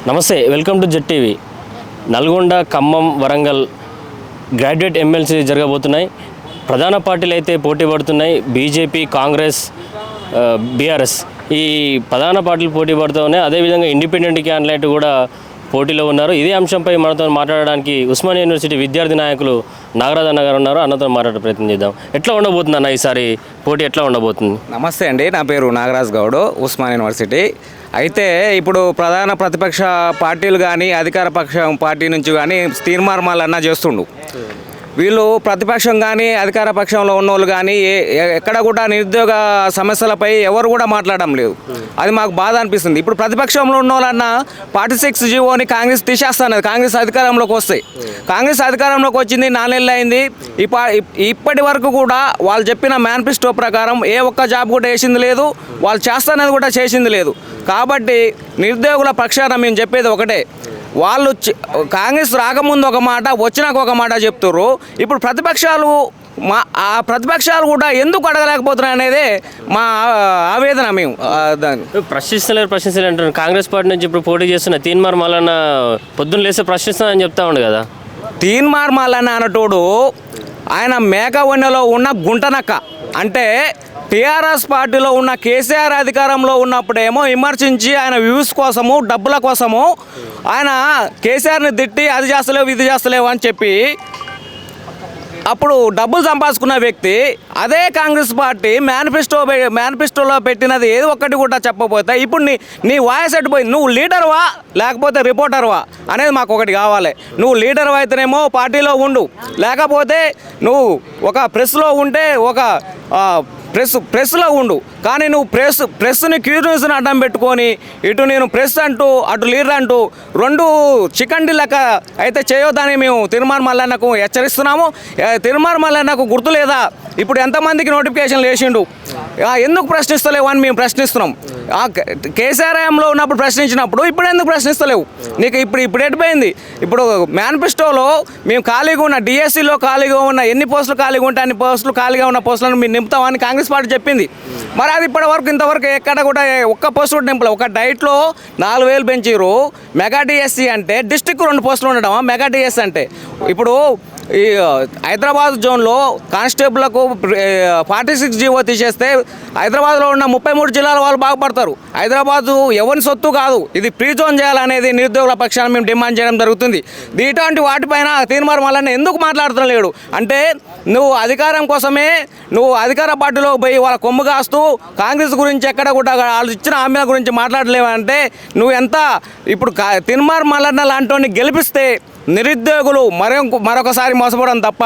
నమస్తే, welcome to Z TV. Nalgonda, Khammam, Warangal graduate MLC జరగబోతున్నాయి. ప్రధాన పార్టీలు అయితే పోటీ పడుతున్నాయి. బీజేపీ, కాంగ్రెస్, బీఆర్ఎస్ ఈ ప్రధాన పార్టీలు పోటీ పడుతూ ఉన్నాయి. అదేవిధంగా ఇండిపెండెంట్ క్యాండిడేట్ కూడా పోటీలో ఉన్నారు. ఇదే అంశంపై మనతో మాట్లాడడానికి ఉస్మానియా యూనివర్సిటీ విద్యార్థి నాయకులు నాగరాజ్ అన్న గారు ఉన్నారు. అన్నతో మాట్లాడే ప్రయత్నం చేద్దాం. ఎట్లా ఉండబోతుంది అన్న ఈసారి పోటీ ఎట్లా ఉండబోతుంది? నమస్తే అండి, నా పేరు నాగరాజ్ గౌడ్, ఉస్మానియా యూనివర్సిటీ. అయితే ఇప్పుడు ప్రధాన ప్రతిపక్ష పార్టీలు కానీ అధికార పక్షం పార్టీ నుంచి కానీ తీర్మానాలన్నా చేస్తుండు. వీళ్ళు ప్రతిపక్షం కానీ అధికార పక్షంలో ఉన్నోళ్ళు కానీ ఎక్కడ కూడా నిరుద్యోగ సమస్యలపై ఎవరు కూడా మాట్లాడడం లేదు. అది మాకు బాధ అనిపిస్తుంది. ఇప్పుడు ప్రతిపక్షంలో ఉన్న వాళ్ళన్నా 46 జీవోని కాంగ్రెస్ తీసేస్తున్నది. కాంగ్రెస్ అధికారంలోకి వస్తాయి. కాంగ్రెస్ అధికారంలోకి వచ్చింది 4 నెలలు అయింది. ఇప్పటి వరకు కూడా వాళ్ళు చెప్పిన మేనిఫెస్టో ప్రకారం ఏ ఒక్క జాబ్ కూడా వేసింది లేదు. వాళ్ళు చేస్తున్నది కూడా చేసింది లేదు. కాబట్టి నిరుద్యోగుల పక్షాన మేము చెప్పేది ఒకటే, వాళ్ళు కాంగ్రెస్ రాకముందు ఒక మాట, వచ్చినాక ఒక మాట చెప్తుర్రు. ఇప్పుడు ఆ ప్రతిపక్షాలు కూడా ఎందుకు అడగలేకపోతున్నాయి అనేది మా ఆవేదన. మేము దాన్ని ప్రశ్నిస్తలేరు అంటారు. కాంగ్రెస్ పార్టీ నుంచి ఇప్పుడు పోటీ చేస్తున్న తీన్మార్ మల్లన్న పొద్దున్న లేస్తే ప్రశ్నిస్తానని చెప్తా ఉండు కదా. తీన్మార్ మల్లన్న అన్నటోడు ఆయన మేకవన్నెలో ఉన్న గుంటనక్క. అంటే టీఆర్ఎస్ పార్టీలో ఉన్న కేసీఆర్ అధికారంలో ఉన్నప్పుడేమో విమర్శించి ఆయన వ్యూస్ కోసము, డబ్బుల కోసము ఆయన కేసీఆర్ని తిట్టి అది చేస్తలేవు ఇది చేస్తలేవు అని చెప్పి అప్పుడు డబ్బులు సంపాదించుకున్న వ్యక్తి, అదే కాంగ్రెస్ పార్టీ మేనిఫెస్టోలో పెట్టినది ఏది ఒక్కటి కూడా చెప్పకపోతే ఇప్పుడు నీ వాయిస్ ఎట్టిపోయింది. నువ్వు లీడర్వా లేకపోతే రిపోర్టర్వా అనేది మాకు ఒకటి కావాలి. నువ్వు లీడర్ అయితేనేమో పార్టీలో ఉండు, లేకపోతే నువ్వు ఒక ప్రెస్లో ఉంటే ఒక ప్రెస్లో ఉండు. కానీ నువ్వు ప్రెస్ని క్యూరియస్ని అడ్డం పెట్టుకొని ఇటు నేను ప్రెస్ అంటూ అటు లీడర్ అంటూ రెండు చికండి లెక్క అయితే చేయొద్దని మేము తీర్మార్ మల్లన్నకు హెచ్చరిస్తున్నాము. తీర్మార్ మల్లన్నకు గుర్తు లేదా? ఇప్పుడు ఎంతమందికి నోటిఫికేషన్లు వేసిండు, ఎందుకు ప్రశ్నిస్తలేవు అని మేము ప్రశ్నిస్తున్నాం. కేసీఆర్ఎంలో ఉన్నప్పుడు ప్రశ్నించినప్పుడు ఇప్పుడు ఎందుకు ప్రశ్నిస్తలేవు? నీకు ఇప్పుడు ఎటుపోయింది? ఇప్పుడు మేనిఫెస్టోలో మేము ఖాళీగా ఉన్న డిఎస్సిలో ఖాళీగా ఉన్న ఎన్ని పోస్టులు ఖాళీగా ఉంటే అన్ని పోస్టులు ఖాళీగా ఉన్న పోస్టులను మీరు నింపుతామని కాంగ్రెస్ పార్టీ చెప్పింది. మరి అది ఇంతవరకు ఎక్కడ కూడా ఒక్క పోస్ట్ కూడా నింపలేదు. ఒక డైట్లో 4,000 పెంచారు. మెగా డిఎస్సి అంటే డిస్టిక్ 2 పోస్టులు ఉండడం మెగా డిఎస్సి అంటే. ఇప్పుడు ఈ హైదరాబాద్ జోన్లో కానిస్టేబుల్లకు 46 జీవో తీసేస్తే హైదరాబాద్లో ఉన్న 33 జిల్లాల వాళ్ళు బాగుపడతారు. హైదరాబాదు ఎవరి సొత్తు కాదు, ఇది ఫ్రీ జోన్ చేయాలనేది నిరుద్యోగుల పక్షాన్ని మేము డిమాండ్ చేయడం జరుగుతుంది. ఇటువంటి వాటిపైన తీర్మార్ మల్లన్న ఎందుకు మాట్లాడుతలేడు అంటే, నువ్వు అధికారం కోసమే నువ్వు అధికార పార్టీలో పోయి వాళ్ళ కొమ్ము కాస్తూ కాంగ్రెస్ గురించి ఎక్కడ కూడా వాళ్ళు ఇచ్చిన హామీల గురించి మాట్లాడలేవంటే నువ్వు ఎంత. ఇప్పుడు తీర్మార్ మల్లన్న లాంటి గెలిపిస్తే నిరుద్యోగులు మరొకసారి మోసపోవడం తప్ప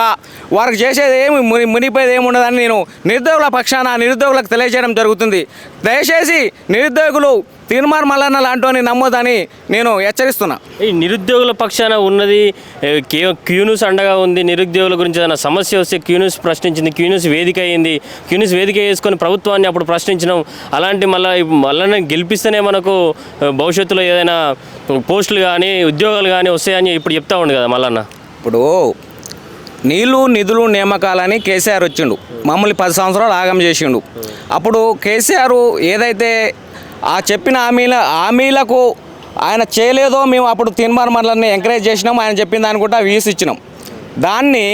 వారికి చేసేది ఏమి మునిపోయేది ఏమి ఉండదని నేను నిరుద్యోగుల పక్షాన నిరుద్యోగులకు తెలియజేయడం జరుగుతుంది. దయచేసి నిరుద్యోగులు తీర్మార్ మల్లన్న లాంటి నమ్మొద్దని నేను హెచ్చరిస్తున్నా. ఈ నిరుద్యోగుల పక్షాన ఉన్నది క్యూన్యూస్ అండగా ఉంది. నిరుద్యోగుల గురించి ఏదైనా సమస్య వస్తే క్యూన్యూస్ క్యూన్యూస్ వేదిక అయింది. క్యూన్యూస్ వేదిక వేసుకొని ప్రభుత్వాన్ని అప్పుడు ప్రశ్నించడం. అలాంటి మళ్ళీ గెలిపిస్తేనే మనకు భవిష్యత్తులో ఏదైనా పోస్టులు కానీ ఉద్యోగాలు కానీ వస్తాయని ఇప్పుడు చెప్తా ఉండు కదా మల్లన్న. ఇప్పుడు నీళ్లు నిధులు నియామకాలని కేసీఆర్ వచ్చిండు, మమ్మల్ని 10 సంవత్సరాలు ఆగం చేసిండు. అప్పుడు కేసీఆర్ ఏదైతే ఆ చెప్పిన హామీలకు ఆయన చేయలేదో మేము అప్పుడు తీర్మార్ మల్లన్నని ఎంకరేజ్ చేసినాం. ఆయన చెప్పిన దాన్ని కూడా వ్యూస్ ఇచ్చినాం. దాన్ని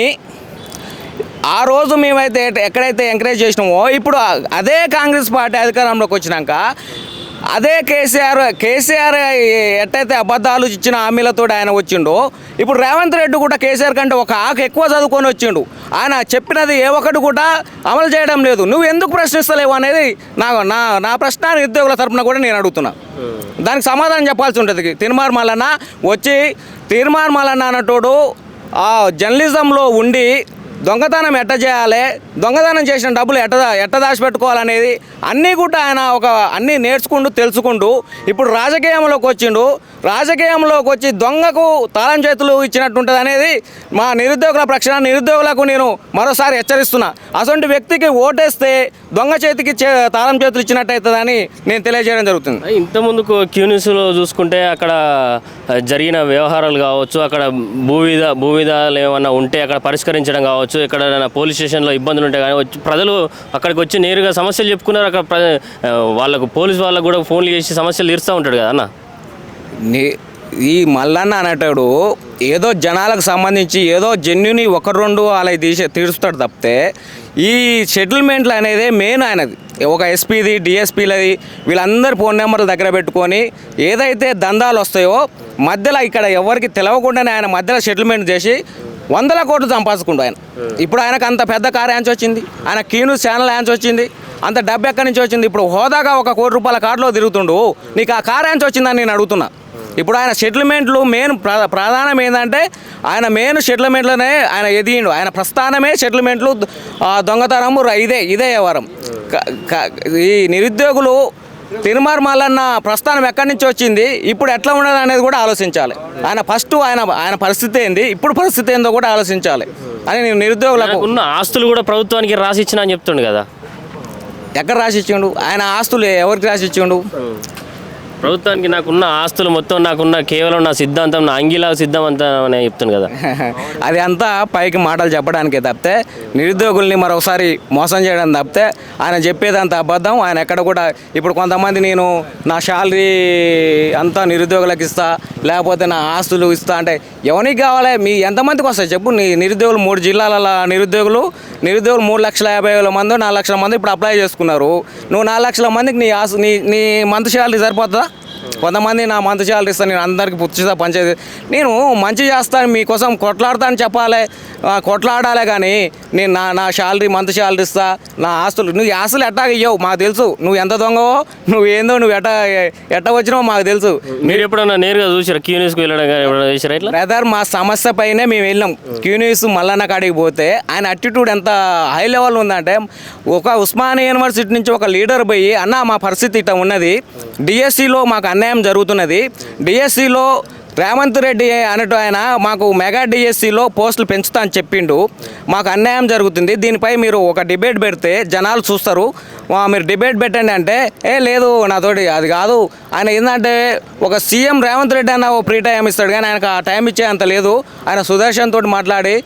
ఆ రోజు మేమైతే ఎక్కడైతే ఎంకరేజ్ చేసినామో ఇప్పుడు అదే కాంగ్రెస్ పార్టీ అధికారంలోకి వచ్చినాక అదే కేసీఆర్ ఎట్టయితే అబద్ధాలు ఇచ్చిన హామీలతో ఆయన వచ్చిండో ఇప్పుడు రేవంత్ రెడ్డి కూడా కేసీఆర్ కంటే ఒక ఆకు ఎక్కువ చదువుకొని వచ్చిండు. ఆయన చెప్పినది ఏ ఒక్కటి కూడా అమలు చేయడం లేదు. నువ్వు ఎందుకు ప్రశ్నిస్తలేవు అనేది నా ప్రశ్న నిరుద్యోగుల తరఫున కూడా నేను అడుగుతున్నా. దానికి సమాధానం చెప్పాల్సి ఉంటుంది. తీర్మార్ మల్లన్న వచ్చి తీర్మార్ మల్లన్న అన్నటోడు ఆ జర్నలిజంలో ఉండి దొంగతనం ఎట్ట చేయాలి, దొంగతనం చేసిన డబ్బులు ఎట్ట దాచిపెట్టుకోవాలనేది అన్నీ కూడా ఆయన అన్నీ నేర్చుకుంటూ తెలుసుకుంటూ ఇప్పుడు రాజకీయంలోకి వచ్చి దొంగకు తాళం చేతులు ఇచ్చినట్టుంటుంది అనేది మా నిరుద్యోగుల పక్షాన నిరుద్యోగులకు నేను మరోసారి హెచ్చరిస్తున్నా. అటువంటి వ్యక్తికి ఓటేస్తే దొంగ చేతికి తాళం చేతులు ఇచ్చినట్టు అవుతుందని నేను తెలియజేయడం జరుగుతుంది. ఇంతకుముందుకు క్యూన్యూస్లో చూసుకుంటే అక్కడ జరిగిన వ్యవహారాలు కావచ్చు, అక్కడ భూవిధాలు ఏమన్నా ఉంటే అక్కడ పరిష్కరించడం కావచ్చు, ఇక్కడ పోలీస్ స్టేషన్లో ఇబ్బందులు ఉంటాయి కానీ ప్రజలు అక్కడికి వచ్చి నేరుగా సమస్యలు చెప్పుకున్నారు. అక్కడ వాళ్ళకు పోలీసు వాళ్ళకు కూడా ఫోన్లు చేసి సమస్యలు తీరుస్తూ ఉంటాడు కదా అన్న. ఈ మల్లన్న అనేటాడు ఏదో జనాలకు సంబంధించి ఏదో జెన్యుని ఒకరు రెండు అలా తీరుస్తాడు తప్పితే ఈ సెటిల్మెంట్లు అనేది మెయిన్ ఆయనది. ఒక ఎస్పీది డిఎస్పీలది వీళ్ళందరి ఫోన్ నెంబర్లు దగ్గర పెట్టుకొని ఏదైతే దందాలు వస్తాయో మధ్యలో ఇక్కడ ఎవరికి తెలవకుండానే ఆయన మధ్యలో సెటిల్మెంట్ చేసి 100 కోట్లు సంపాదించుకుంటూ ఆయన. ఇప్పుడు ఆయనకు అంత పెద్ద కారు యాంచ్ వచ్చింది, ఆయన న్యూస్ ఛానల్ యాంచ్ వచ్చింది, అంత డబ్బు ఎక్కడి నుంచి వచ్చింది? ఇప్పుడు హోదాగా 1 కోటి రూపాయల కారులో తిరుగుతుండు, నీకు ఆ కారు యాంచ్ వచ్చిందని నేను అడుగుతున్నా. ఇప్పుడు ఆయన సెటిల్మెంట్లు మెయిన్ ప్రధానం ఏంటంటే ఆయన మెయిన్ సెటిల్మెంట్లోనే ఆయన ఎదిగిండు. ఆయన ప్రస్థానమే సెటిల్మెంట్లు, దొంగతనము, ఇదే వ్యవహారం. ఈ నిరుద్యోగులు తిరుమల మల్లన్న ప్రస్థానం ఎక్కడి నుంచి వచ్చింది, ఇప్పుడు ఎట్లా ఉన్నది అనేది కూడా ఆలోచించాలి. ఆయన ఫస్ట్ ఆయన పరిస్థితి ఏంది, ఇప్పుడు పరిస్థితి ఏందో కూడా ఆలోచించాలి అని నేను నిరుద్యోగులకు. ఉన్న ఆస్తులు కూడా ప్రభుత్వానికి రాసి ఇచ్చిన అని చెప్తుండు కదా. ఎక్కడ రాసి ఇచ్చిండు? ఆయన ఆస్తులు ఎవరికి రాసి ఇచ్చిండు? ప్రభుత్వానికి నాకున్న ఆస్తులు మొత్తం నాకున్న కేవలం నా సిద్ధాంతం, నా అంగిలా సిద్ధాంతం అని చెప్తుంది కదా. అది అంతా పైకి మాటలు చెప్పడానికే తప్పితే నిరుద్యోగుల్ని మరొకసారి మోసం చేయడం తప్పితే ఆయన చెప్పేదంత అబద్ధం. ఆయన ఎక్కడ కూడా ఇప్పుడు కొంతమంది నేను నా శాలరీ అంతా నిరుద్యోగులకు ఇస్తా, లేకపోతే నా ఆస్తులు ఇస్తా అంటే ఎవరికి కావాలి? మీ ఎంతమందికి వస్తాయి చెప్పు? నీ నిరుద్యోగులు 3 జిల్లాల నిరుద్యోగులు 3,50,000 మంది 4 లక్షల మంది ఇప్పుడు అప్లై చేసుకున్నారు. నువ్వు 4 లక్షల మందికి నీ మంత్ శాలరీ సరిపోతుందా? కొంతమంది నా మంత్ శాలరీ ఇస్తాను, నేను అందరికీ పుచ్చిస్తా పంచాయతీ, నేను మంచి చేస్తాను, మీకోసం కొట్లాడతాను చెప్పాలి, కొట్లాడాలి. కానీ నేను నా శాలరీ మంత్ శాలరీ ఇస్తా, నా ఆస్తులు నువ్వు ఆస్తులు ఎట్టా ఇవ్వవు మాకు తెలుసు, నువ్వు ఎంత దొంగవో నువ్వు ఏందో, నువ్వు ఎట్ట వచ్చినావో మాకు తెలుసు. మీరు ఎప్పుడన్నా నేరుగా చూసారా క్యూన్యూస్కి వెళ్ళడం కానీ ఎప్పుడైనా చేసారా ఇట్లా? బ్రదర్, మా సమస్య పైనే మేము వెళ్ళాం క్యూన్యూస్ మల్లన్న కాడికి పోతే ఆయన అటిట్యూడ్ ఎంత హై లెవెల్ ఉందంటే, ఒక ఉస్మానియా యూనివర్సిటీ నుంచి ఒక లీడర్ పోయి అన్న మా పరిస్థితి ఇట్లా ఉన్నది, డిఎస్సిలో మాకు అన్యాయం జరుగుతున్నది, డిఎస్సిలో రేవంత్ రెడ్డి అన్నట్టు ఆయన మాకు మెగా డిఎస్సిలో పోస్టులు పెంచుతా అని చెప్పిండు, మాకు అన్యాయం జరుగుతుంది, దీనిపై మీరు ఒక డిబేట్ పెడితే జనాలు చూస్తారు, మీరు డిబేట్ పెట్టండి అంటే లేదు నాతోటి అది కాదు. ఆయన ఏంటంటే ఒక సీఎం రేవంత్ రెడ్డి అన్న ఓ ఫ్రీ టైం ఇస్తాడు, కానీ ఆయనకు ఆ టైం ఇచ్చే అంత లేదు. ఆయన సుదర్శన్ తోటి మాట్లాడి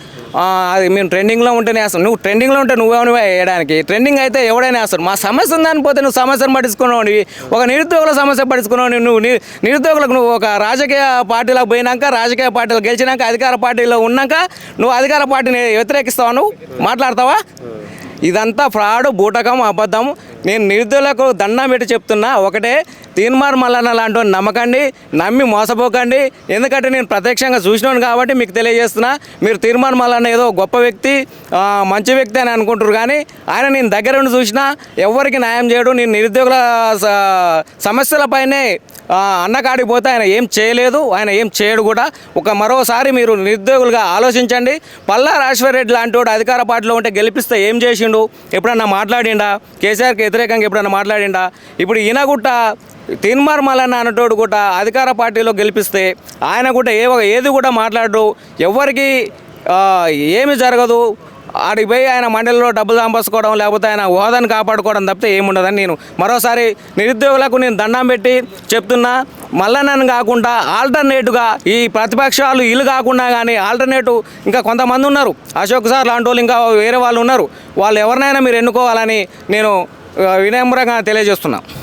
అది మేము ట్రెండింగ్లో ఉంటేనే వేస్తాం, నువ్వు ట్రెండింగ్లో ఉంటే నువ్వేమో వేయడానికి, ట్రెండింగ్ అయితే ఎవడైనా వేస్తాడు. మా సమస్య ఉందని పోతే నువ్వు సమస్యను పట్టించుకున్నావు, ఒక నిరుద్యోగుల సమస్య పట్టించుకున్నావు. నువ్వు నిరుద్యోగులకు నువ్వు ఒక రాజకీయ పార్టీలోకి పోయినాక, రాజకీయ పార్టీలో గెలిచినాక, అధికార పార్టీలో ఉన్నాక నువ్వు అధికార పార్టీని వ్యతిరేకిస్తావా? నువ్వు మాట్లాడతావా? ఇదంతా ఫ్రాడ్, బూటకం, అబద్ధం. నేను నిరుద్యోగులకు దండం పెట్టి చెప్తున్నా ఒకటే, తీన్మార్ మల్లన్న లాంటి నమ్మకండి, నమ్మి మోసపోకండి. ఎందుకంటే నేను ప్రత్యక్షంగా చూసినాను కాబట్టి మీకు తెలియజేస్తున్నా. మీరు తీన్మార్ మల్లన్న ఏదో గొప్ప వ్యక్తి, మంచి వ్యక్తి అని అనుకుంటారు, కానీ ఆయన నేను దగ్గర ఉండి చూసినా ఎవరికి న్యాయం చేయడు. నేను నిరుద్యోగుల సమస్యలపైనే అన్నకాడికి పోతే ఆయన ఏం చేయలేదు, ఆయన ఏం చేయడు కూడా. మరోసారి మీరు నిరుద్యోగులుగా ఆలోచించండి. పల్లా రాజశేఖర్ రెడ్డి లాంటి వాడు అధికార పార్టీలో ఉంటే గెలిపిస్తే ఏం చేసిండు? ఎప్పుడన్నా మాట్లాడిండా? కేసీఆర్కి వ్యతిరేకంగా ఎప్పుడన్నా మాట్లాడిండా? ఇప్పుడు ఈయన కూడా తీన్మార్ మల్లన్న అన్నటోడు కూడా అధికార పార్టీలో గెలిపిస్తే ఆయన కూడా ఏది కూడా మాట్లాడు, ఎవరికి ఏమి జరగదు. ఆడికి పోయి ఆయన మండలిలో డబ్బులు సంపాదించుకోవడం, లేకపోతే ఆయన హోదాను కాపాడుకోవడం తప్పితే ఏముండదని నేను మరోసారి నిరుద్యోగులకు నేను దండం పెట్టి చెప్తున్నా. మల్లన్నను కాకుండా ఆల్టర్నేటివ్గా ఈ ప్రతిపక్షాలు వీళ్ళు కాకుండా కానీ ఆల్టర్నేటివ్ ఇంకా కొంతమంది ఉన్నారు, అశోక్ సార్ లాంటి వాళ్ళు, ఇంకా వేరే వాళ్ళు ఉన్నారు. వాళ్ళు ఎవరినైనా మీరు ఎన్నుకోవాలని నేను వినమ్రంగా తెలియజేస్తున్నా.